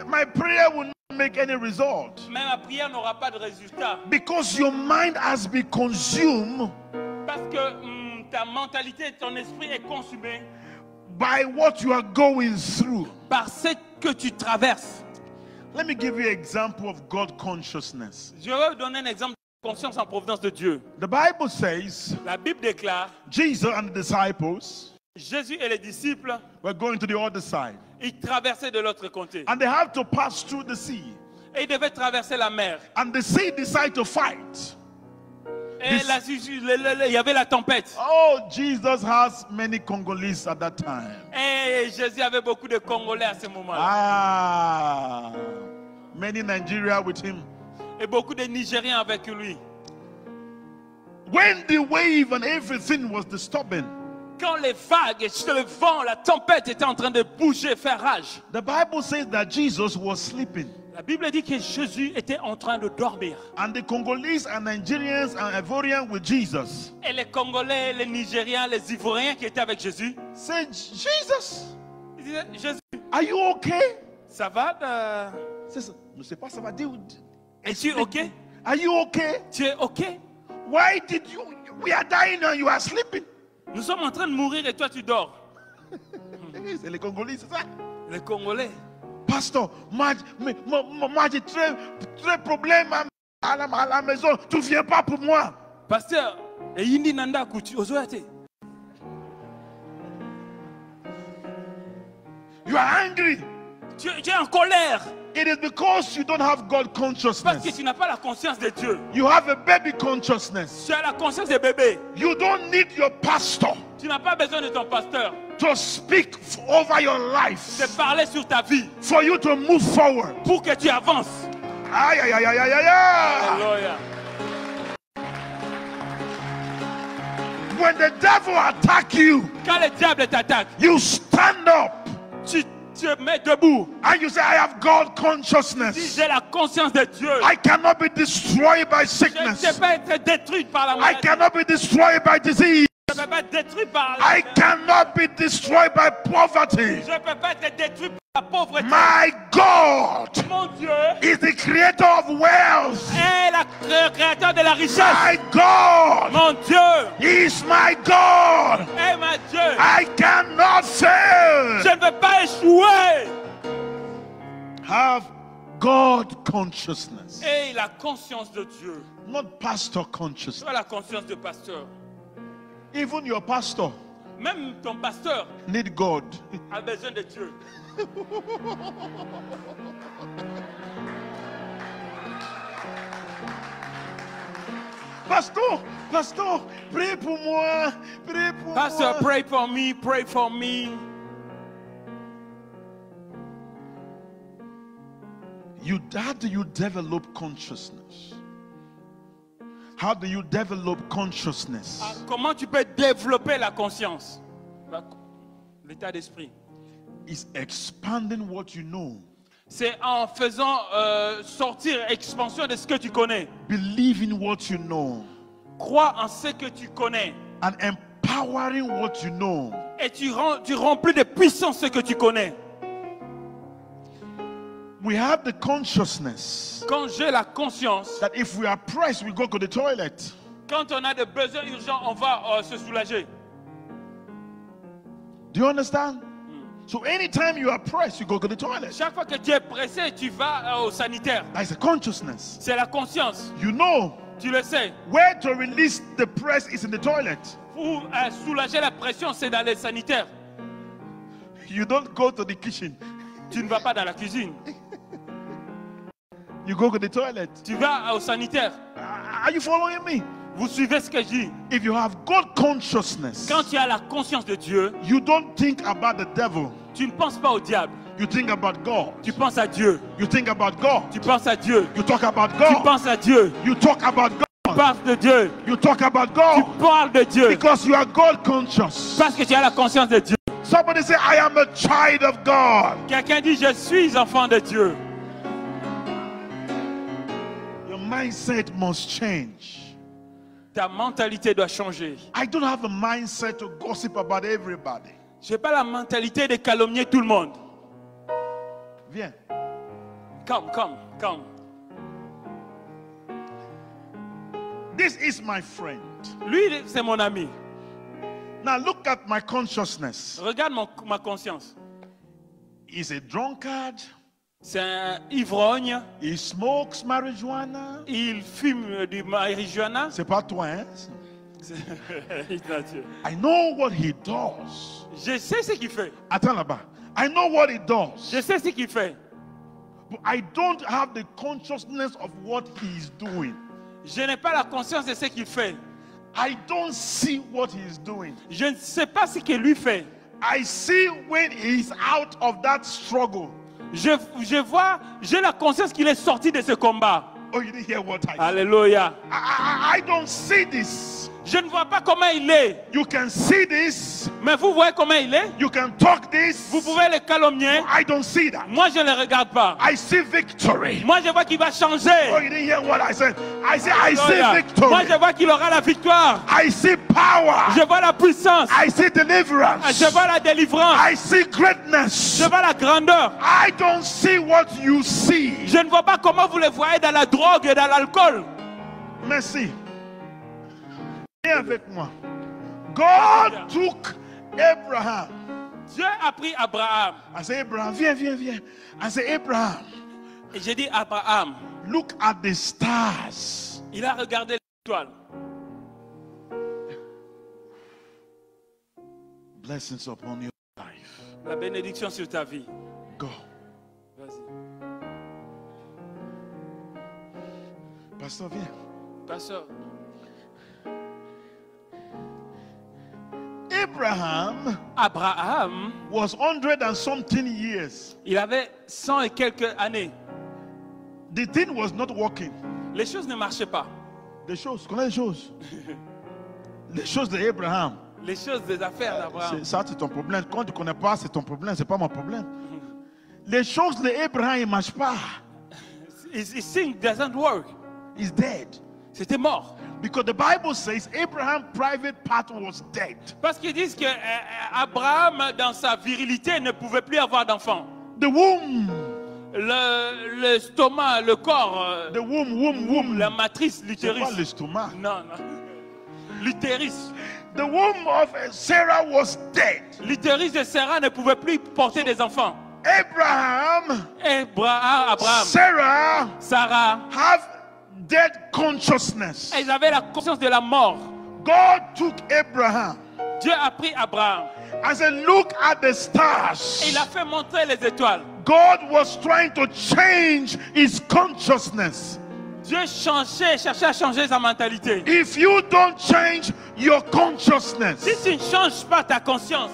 My prayer will not make any result. Mais ma prière n'aura pas de résultat. Because your mind has been consumed. Parce que ta mentalité, ton esprit est consumé. By what you are going through. Par ce que tu traverses. Let me give you an example of God consciousness. Je vais vous donner un exemple de conscience en providence de Dieu. The Bible says, La Bible déclare, Jesus and the disciples, Jésus et les disciples, were going to the other side. Ils traversaient de l'autre côté. And they had to pass through the sea. Et ils devaient traverser la mer. And the sea decided to fight. Et il y avait la tempête. Oh, Jesus has many Congolese at that time. Et Jésus avait beaucoup de Congolais à ce moment-là. Ah, many Nigeria with him. Et beaucoup de Nigériens avec lui. When the wave and everything was disturbing, quand les vagues, le vent, la tempête étaient en train de bouger, faire rage. The Bible says that Jesus was sleeping. La Bible dit que Jésus était en train de dormir. And the Congolese and Nigerians and Ivorians with Jesus. Et les Congolais, les Nigériens, les Ivoiriens qui étaient avec Jésus. Said, Jesus, ils disaient, Jésus, are you okay? Ça va? Je sais pas, ça va dire. Es-tu okay? Are you okay? Tu es okay? Why did you? We are dying and you are sleeping. Nous sommes en train de mourir et toi tu dors. C'est les Congolais, c'est ça? Les Congolais. Pasteur, moi j'ai très problème à la maison. Tu ne viens pas pour moi. Pasteur, et yindi nanda kuti ozoyate. You are angry. Tu es en colère. It is because you don't have God consciousness. Parce que tu n'as pas la conscience de Dieu. You have a baby consciousness. Tu as la conscience de bébé. You don't need your pastor. Tu n'as pas besoin de ton pasteur. To speak over your life. De parler sur ta vie. For you to move forward. Pour que tu avances. Aïe, aïe, aïe, aïe, aïe, aïe. Alléluia. When the devil attack you, quand le diable t'attaque, you stand up. Tu te mets debout. And you say, I have God consciousness. J'ai la conscience de Dieu. I cannot be destroyed by sickness. Je ne peux pas être détruit par la maladie. I cannot be destroyed by disease. Je ne peux pas être détruit par la I cannot be destroyed by poverty. Je ne peux pas être détruit par la pauvreté. My God Mon Dieu is the creator of wealth. Est le créateur de la richesse. My God, mon Dieu, is my God. Est mon Dieu. I cannot fail. Je ne veux pas échouer. Have God consciousness. Et la conscience de Dieu. Not pastor consciousness. Pas la conscience de pasteur. Even your pastor. Même ton pasteur need God. A besoin de Dieu. Pasteur, prie pour moi, prie pour Pastor, moi. pray for me, pray for me. How do you develop consciousness? How do you develop consciousness? Comment tu peux développer la conscience? L'état d'esprit. It's expanding what you know. C'est en faisant sortir, expansion de ce que tu connais. Believe in what you know. Crois en ce que tu connais. And empowering what you know. Et tu remplis de puissance ce que tu connais. we have the consciousness Quand j'ai la conscience, that if we are pressed, we go to the toilet. quand on a des besoins urgents, on va se soulager. Do you understand? So anytime you are pressed, you go to the toilet. Chaque fois que tu es pressé, tu vas au sanitaire. That's a consciousness. C'est la conscience. You know Tu le sais. where to release the press is in the toilet. Pour soulager la pression, c'est dans les sanitaires. You don't go to the kitchen. Tu ne vas pas dans la cuisine. You go to the toilet. Tu vas au sanitaire. Are you following me? Vous suivez ce que je dis. If you have God consciousness, Quand tu as la conscience de Dieu, you don't think about the devil. tu ne penses pas au diable. You think about God. Tu penses à Dieu. You think about God. Tu penses à Dieu. You talk about Tu God. penses à Dieu. You talk about Tu God. parles de Dieu. You talk about Tu God parles de Dieu. because you are God conscious. Parce que tu as la conscience de Dieu. Somebody say, I am a child of God. Quelqu'un dit, je suis enfant de Dieu. Your mindset must change. Ta mentalité doit changer. I don't have a mindset to gossip about everybody. Je n'ai pas la mentalité de calomnier tout le monde. Viens. Come. This is my friend. Lui, c'est mon ami. Now look at my consciousness. Regarde ma conscience. He's a drunkard. C'est un ivrogne. He smokes marijuana. Il fume du marijuana. C'est pas toi, hein? Je I know what he does. sais ce qu'il fait. Attends là-bas. I know what he does. Je sais ce qu'il fait. But I don't have the consciousness of what he's doing. Je n'ai pas la conscience de ce qu'il fait. I don't see what he's doing. Je ne sais pas ce qu'il lui fait. I see when he's out of that struggle. Je vois, j'ai la conscience qu'il est sorti de ce combat. Oh, you didn't hear what I said. Alléluia. I don't see this. Je ne vois pas comment il est. You can see this. Mais vous voyez comment il est. You can talk this. Vous pouvez le calomnier. I don't see that. Moi, je ne le regarde pas. I see victory. Moi, je vois qu'il va changer. Oh, you didn't hear what I said. I see Alléluia. victory. Moi, je vois qu'il aura la victoire. I see power. Je vois la puissance. I see deliverance. Je vois la délivrance. I see greatness. Je vois la grandeur. I don't see what you see. Je ne vois pas comment vous le voyez dans la drogue et dans l'alcool. Merci. Viens avec moi. God took Abraham. Dieu a pris Abraham. I say, Abraham, viens. I say, Abraham, Et j'ai dit, Abraham, look at the stars. il a regardé l'étoile. Blessings upon your life. La bénédiction sur ta vie. Go. Vas-y. Pasteur, viens. Pasteur. Abraham was 100 and something years. Il avait 100 et quelques années. The thing was not working. Les choses ne marchaient pas. Les choses, connais les choses? Les choses d'Abraham. Les choses des affaires d'Abraham. Ça, c'est ton problème. Quand tu ne connais pas, c'est ton problème, c'est pas mon problème. Les choses d'Abraham, ils ne marchent pas. His thing doesn't work. He's dead. C'était mort. Because the Bible says Abraham's private part was dead. Parce qu'ils disent que Abraham, dans sa virilité, ne pouvait plus avoir d'enfant. The womb. Le stomac, le corps. The womb. La matrice, l'utérus. C'est pas l'estomac. Non. L'utérus. The womb of Sarah was dead. L'utérus de Sarah ne pouvait plus porter des enfants. Abraham, Sarah have dead consciousness. Ils avaient la conscience de la mort. God took Abraham. Dieu a pris Abraham. I said, look at the stars. Et il a fait montrer les étoiles. God was trying to change his consciousness. Dieu cherchait à changer sa mentalité. If you don't change your consciousness, Si tu ne changes pas ta conscience,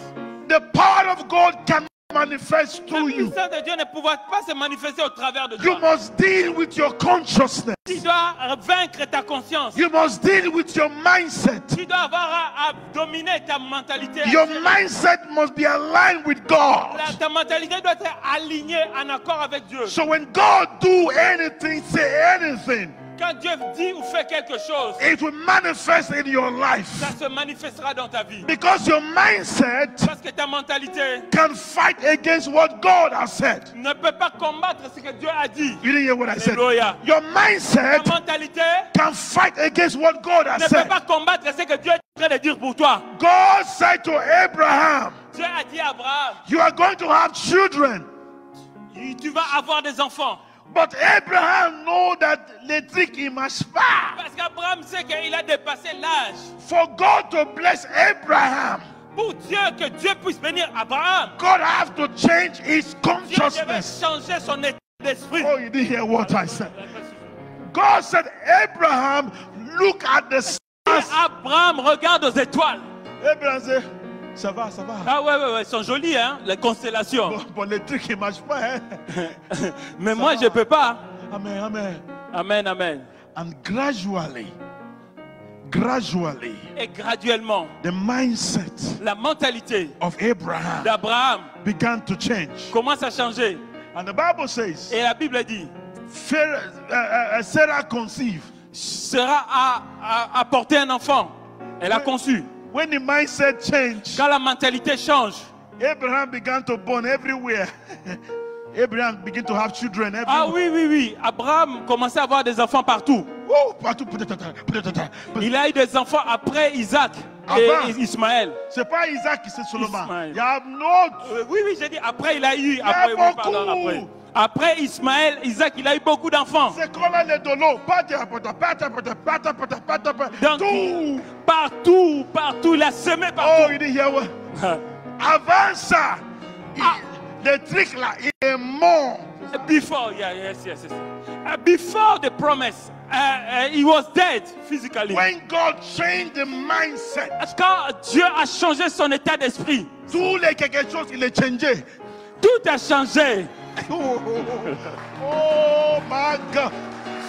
the power of God can manifest through la you. puissance de Dieu ne pourra pas se manifester au travers de You toi. must deal with your consciousness. Tu dois vaincre ta conscience. You must deal with your mindset. Tu dois avoir à dominer ta mentalité. Your mindset must be aligned with God. Ta mentalité doit être alignée en accord avec Dieu. So when God do anything, say anything. Quand Dieu dit ou fait quelque chose, it will manifest in your life. ça se manifestera dans ta vie. Because your mindset Parce que ta mentalité can fight against what God has said. ne peut pas combattre ce que Dieu a dit. You didn't hear what I said. Alléluia. Your mindset Ta mentalité can fight against what God has ne peut said. pas combattre ce que Dieu est en train de dire pour toi. God said to Abraham, Dieu a dit à Abraham, you are going to have children. tu vas avoir des enfants. But Abraham know that the trick he must fight. Parce qu'Abraham sait qu'il a dépassé l'âge. For God to bless Abraham, Pour Dieu, que Dieu puisse bénir Abraham, God have to change his Dieu devait consciousness. changer son état d'esprit. Oh, you didn't hear what I said. God said, Abraham, look at the stars. Abraham regarde aux étoiles. Abraham said, ça va, ça va. Ah ouais, elles sont jolies, hein, les constellations. Bon, les trucs, ils marchent pas. Hein? Mais moi, je ne peux pas. Amen, amen. Amen, amen. And gradually, Et graduellement, the mindset la mentalité of Abraham d'Abraham began to change. commence à changer. And the Bible says, Et la Bible dit, Sarah conceived. sera à porter un enfant. Elle a conçu. When the mindset changed, Quand la mentalité change, Abraham began to born everywhere. Abraham began to have children everywhere. ah oui, oui, oui, Abraham commençait à avoir des enfants partout. Oh, partout. Il a eu des enfants après Isaac Avant. et Ismaël. C'est pas Isaac, c'est Solomon. Ismaël. Il y a un Oui, oui, j'ai dit après il a eu. y a Après, oui, beaucoup. pardon, après. Après Ismaël, Isaac, il a eu beaucoup d'enfants. c'est comme les dolos. Donc, Tout. partout, il a semé Oh, partout. you didn't hear what? Avant ça, le truc là, il est mort. Before, yes. Before the promise, he was dead physically. When God changed the mindset, Quand Dieu a changé son état d'esprit, tout les quelque chose, il est changé. tout a changé. Oh my God.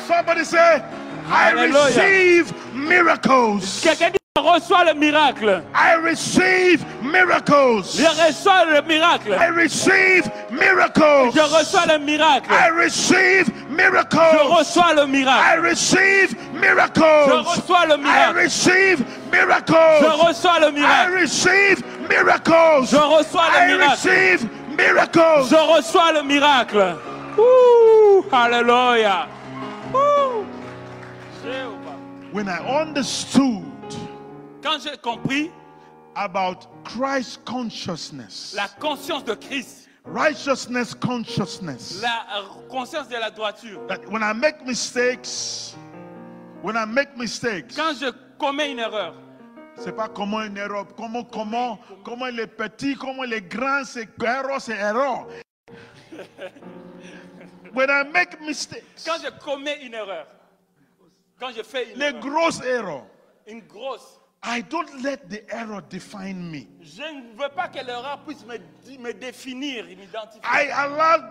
Somebody say, I Hallelujah. receive miracles. Quelqu'un dit, je reçois le miracle. I receive miracles. Je reçois le miracle. I receive miracles. Je reçois le miracle. I receive Je miracles. reçois le I miracle. receive Je miracles. reçois le I miracle. receive Je miracles. reçois le I miracle. receive miracles. Je reçois I le miracle. receive miracles. Je reçois le miracle. Ouh, alléluia. Ouh. When I understood Quand j'ai compris about Christ consciousness, la conscience de Christ, righteousness consciousness, la conscience de la droiture, that when I make mistakes, quand je commets une erreur, c'est pas comment une erreur, comment les petits, comment les grands, c'est erreur, c'est erreur. When I make mistakes, quand je commets une erreur, quand je fais une les erreur, grosses erreurs, une grosse, I don't let the error define me. je ne veux pas que l'erreur puisse me définir, m'identifier. I allow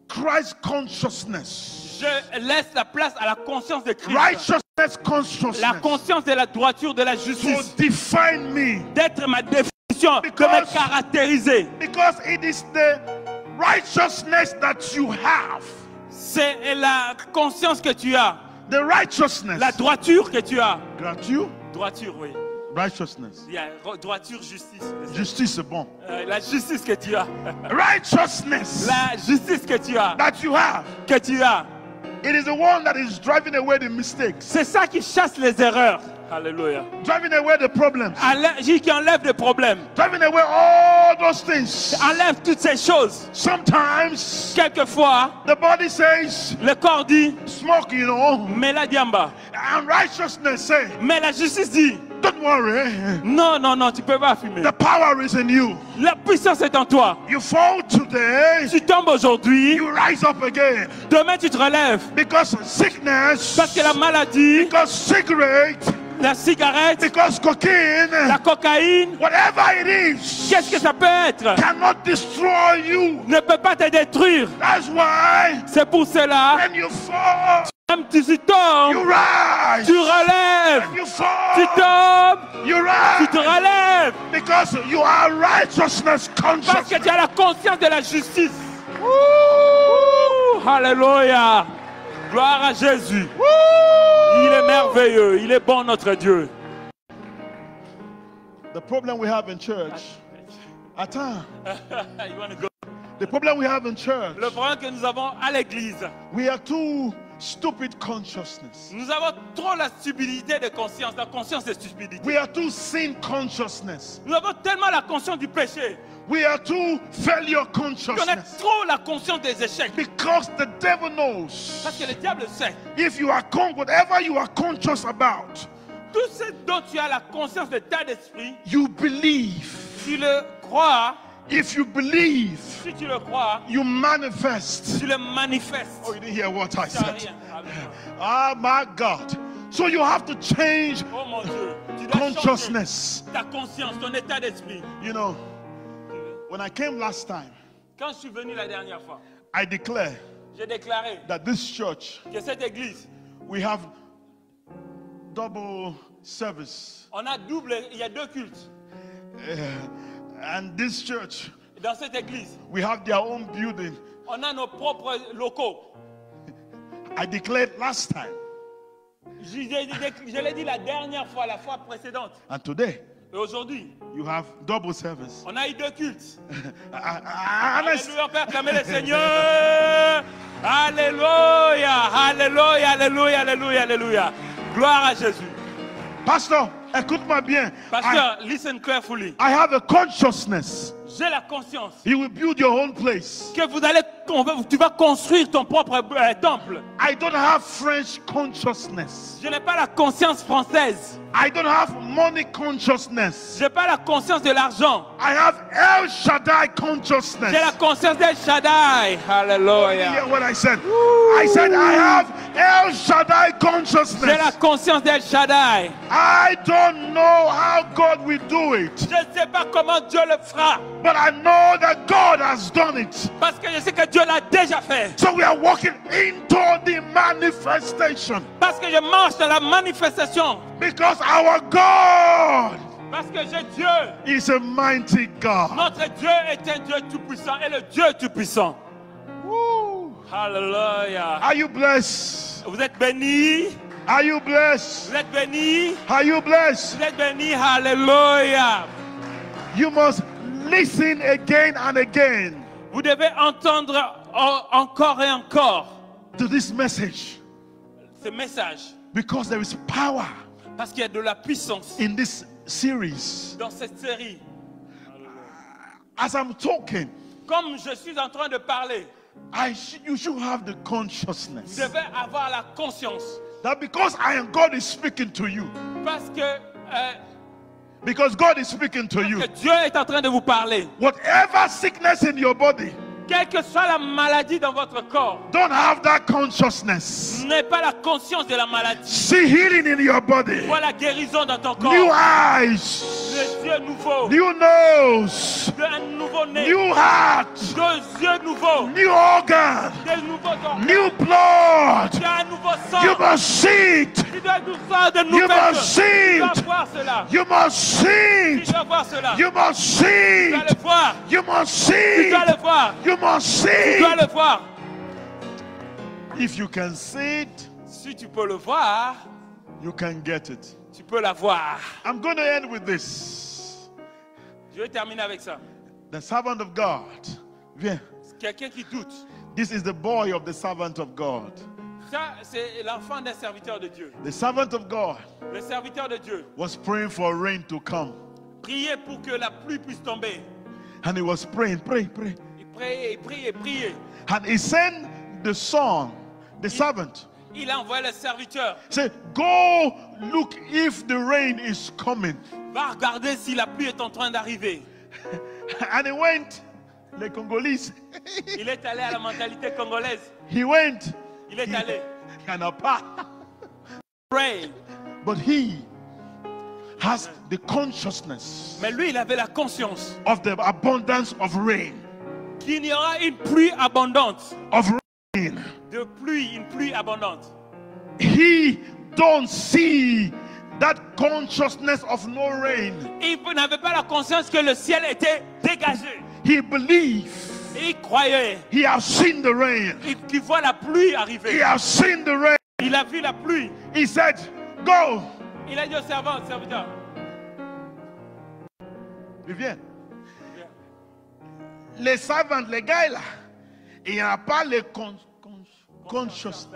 Christ consciousness, Je laisse la place à la conscience de Christ, righteousness la consciousness conscience de la droiture, de la to justice, define me. d'être ma définition, de me caractériser. Because it is the righteousness that you have. C'est la conscience que tu as, The righteousness. la droiture que tu as. Gratuit. Droiture, oui. Righteousness. Il y a droiture, justice. Justice, c'est bon. La justice que tu as. Righteousness La justice que tu as. that you have. Que tu as. It is the one that is driving away the mistakes, C'est ça qui chasse les erreurs. Alléluia. driving away the problems, Qui enlève des problèmes. driving away all those things. Enlève toutes ces choses. Sometimes Quelquefois, the body says, le corps dit, smoke, you know, mais la diamba. and righteousness say, Mais la justice dit, don't worry, non, tu peux pas fumer. the power is in you. La puissance est en toi. You fall today, Tu tombes aujourd'hui, you rise up again. demain tu te relèves. Because sickness, Parce que la maladie, because cigarette, la cigarette, because cocaine, la cocaïne, whatever it is, qu'est-ce que ça peut être? cannot destroy you. Ne peut pas te détruire. That's why C'est pour cela, when you fall, même si tu tombes, you rise. tu relèves. When you Tu fall, tombes, you tu te rise. relèves. Because you are righteousness Parce que conscious. tu as la conscience de la justice. Ouh, alléluia. Gloire à Jésus. Woo! Il est merveilleux. Il est bon, notre Dieu. The problem we have in church. Attends. You wanna go? The problem we have in church. Le problème que nous avons à l'église, We are too stupid consciousness. nous avons trop la stupidité de conscience, la conscience de stupidité. We are too sin consciousness. Nous avons tellement la conscience du péché We are too failure qu'on a consciousness. trop la conscience des échecs. Because the devil knows Parce que le diable sait. if you are whatever you are conscious about, Tout ce dont tu as la conscience de ta d'esprit, you believe. tu le crois. If you believe, Si tu le crois, you manifest. tu le manifestes. Oh, you didn't hear what I Tu n'as said. rien. Ah, my God. So you have to change Oh mon Dieu, tu dois changer consciousness. ta conscience, ton état d'esprit. You know, when I came last time, Quand je suis venu la dernière fois, I declare j'ai déclaré that this church, que cette église, we have double service. on a double, il y a deux cultes. And this church, Et dans cette église, we have their own building. on a nos propres locaux. I declared last time. Je l'ai dit la dernière fois, la fois précédente. And today, Et aujourd'hui, you have double service. on a eu deux cultes. And I- Alléluia, on peut acclamer le Seigneur. Alléluia, alléluia, alléluia, alléluia, alléluia. Gloire à Jésus. Pastor, écoute-moi bien. Pasteur, listen carefully. I have a consciousness. J'ai la conscience You will build your own place. que tu vas construire ton propre temple. I don't have French consciousness. Je n'ai pas la conscience française. I don't have money consciousness. Je n'ai pas la conscience de l'argent. I have El Shaddai consciousness. J'ai la conscience d'El Shaddai. You Alléluia. hear what I said? I said I have El Shaddai J'ai la consciousness. conscience d'El Shaddai. I don't know how God will do it, Je ne sais pas comment Dieu le fera. but I know that God has done it. Parce que je sais que Dieu l'a déjà fait. So we are walking into the manifestation Parce que je marche dans la manifestation. because our God Parce que j'ai Dieu. is a mighty God. Notre Dieu est un Dieu tout-puissant et le Dieu tout-puissant. Woo. Alléluia. Are you blessed? Vous êtes bénis. Are you blessed? Vous êtes bénis. Are you blessed? Vous êtes bénis. Alléluia. You must listen again and again Vous devez entendre encore et encore to this message ce message. because there is power Parce qu'il y a de la puissance in this series. dans cette série. As I'm talking, Comme je suis en train de parler, you should have the vous consciousness devez avoir la conscience. that because God is speaking to you, Parce que, because God is speaking to you, que Dieu est en train de vous parler. whatever sickness in your body, Quelle que soit la maladie dans votre corps, don't have that consciousness. n'aie pas la conscience de la maladie. See healing in your body, Vois la guérison dans ton corps. new eyes, Les yeux nouveaux. new nose, Un nouveau nez. new heart, Deux yeux nouveaux. new organ, Des nouveaux organes. new blood. Tu as un nouveau sang. You must see it. Tu dois nous faire de You nouvelles must choses. see Tu dois it. voir cela. You must see Tu it. dois voir cela. You must see Tu dois it. le voir. You must Tu see dois le it. voir. You must see Tu dois it. le voir. If you can see it, Si tu peux le voir, you can get it. tu peux la voir. I'm going to end with this. Je vais terminer avec ça. The servant of God. Viens. Quelqu'un qui doute. This is the boy of the servant of God. Ça, c'est l'enfant d'un serviteur de Dieu. The servant of God Le serviteur de Dieu. was praying for rain to come. Priez pour que la pluie puisse tomber. And he was praying, pray. Il priait, il priait, il priait. And he sent the son, the servant, Il a envoyé le serviteur. say, go look if the rain is coming. Va regarder si la pluie est en train d'arriver. And he went, the Congolese, Il est allé à la mentalité congolaise. he went, Il est allé. Pray. but he has the consciousness Mais lui, il avait la conscience of the abundance of rain, qu'il y aura une pluie abondante. of rain. De pluie, une pluie abondante. He don't see that consciousness of no rain. Il n'avait pas la conscience que le ciel était dégagé. He believes Et il croyait. He has seen the rain. Il voit la pluie He arriver. has seen the rain. Il a vu la pluie. He said, go. Il a dit au serviteur. Il vient. Les servants, les gars là, il n'y a pas les conscience,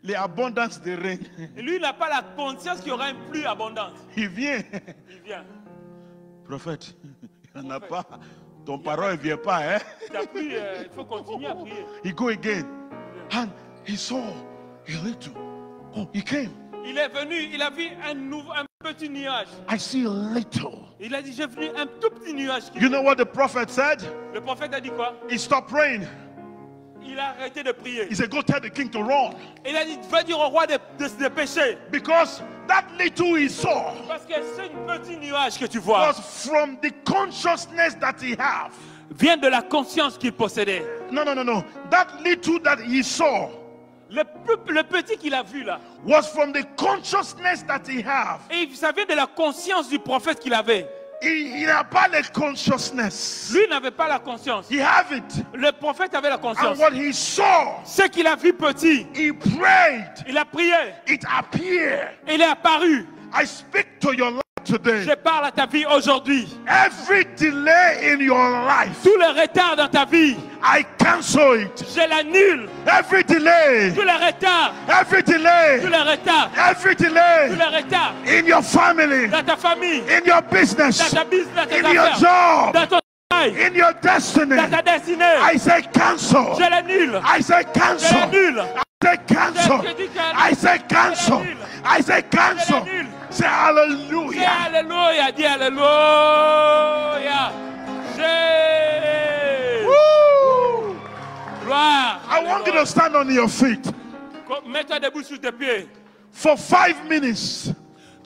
les abondances de rain. Et lui, il n'a pas la conscience qu'il y aura une pluie abondante. Il vient. Il vient. Prophète, il n'y en a pas. Ton parole ne vient pas, hein? La pluie, il faut continuer à prier. He go again. And he saw a little. Oh, he came. Il est venu, il a vu un petit nuage. I see a little. Il a dit, j'ai vu un tout petit nuage. You know what the prophet said? Le prophète a dit quoi? He stopped praying. Il a arrêté de prier. He said, go tell the king to run. Il a dit, va dire au roi de pécher. Because that little he saw Parce que c'est un petit nuage que tu vois. was from the consciousness that he have. Vient de la conscience qu'il possédait. No. That little that he saw Le petit qu'il a vu là. was from the consciousness that he have. Et ça vient de la conscience du prophète qu'il avait. Il n'a pas la consciousness. Lui n'avait pas la conscience. He have it. Le prophète avait la conscience. And what he saw, Ce qu'il a vu petit, he prayed. il a prié. It appeared. Il est apparu. I speak to your life today. Je parle à ta vie aujourd'hui. Every delay in your life, Tout le retard dans ta vie, I cancel it. je l'annule. Every delay, Tout le retard, every tout delay, le retard, every tout delay le retard in your family, dans ta famille, in your business, dans ta business, dans tes in your affaires, job, dans ton travail, in your destiny. dans ta destinée. I say cancel. Je l'annule. I say Je cancel. l'annule. I say cancel. I say cancel. I say cancel. Say Dis hallelujah. Alléluia. Dis Alléluia. Woo! Gloire. I want you to stand on your feet Mets-toi debout sur tes pieds. for 5 minutes.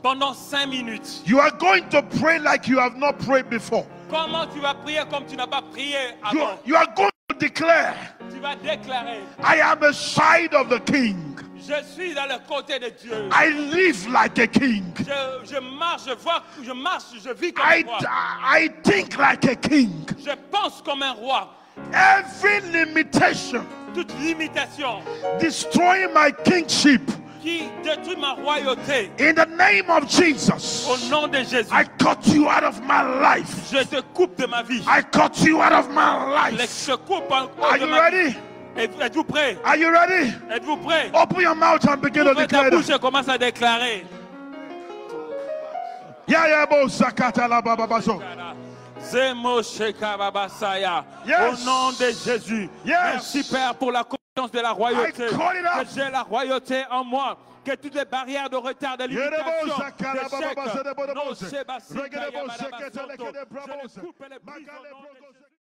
Pendant 5 minutes. You are going to pray like you have not prayed before. Comment tu vas prier comme tu n'as pas prié avant? You are going to declare, Tu vas déclarer. I am a side of the king. Je suis dans le côté de Dieu. I live like a king. Je marche, je vis comme un roi. I think like a king. Je pense comme un roi. Every limitation Toute limitation destroying my kingship, qui détruit ma royauté, in the name of Jesus, au nom de Jésus, I cut you out of my life. je te coupe de ma vie. I cut you out of my Je life. te coupe encore Are de you ma vie. ready? Êtes-vous prêts? Are you ready? Êtes-vous prêts? Open your mouth and begin to Ouvrez ta declare bouche that. et commence à déclarer. Bo sakata la baba bazo. Zemo sheka babasaya. Yes. Au nom de Jésus. Yes. Merci Père pour la conscience de la royauté. I call it out. Que j'ai la royauté en moi. Que toutes les barrières de retard, de limitation, d'échec, non, Sébastien, je coupe et les brise au nom de Jésus.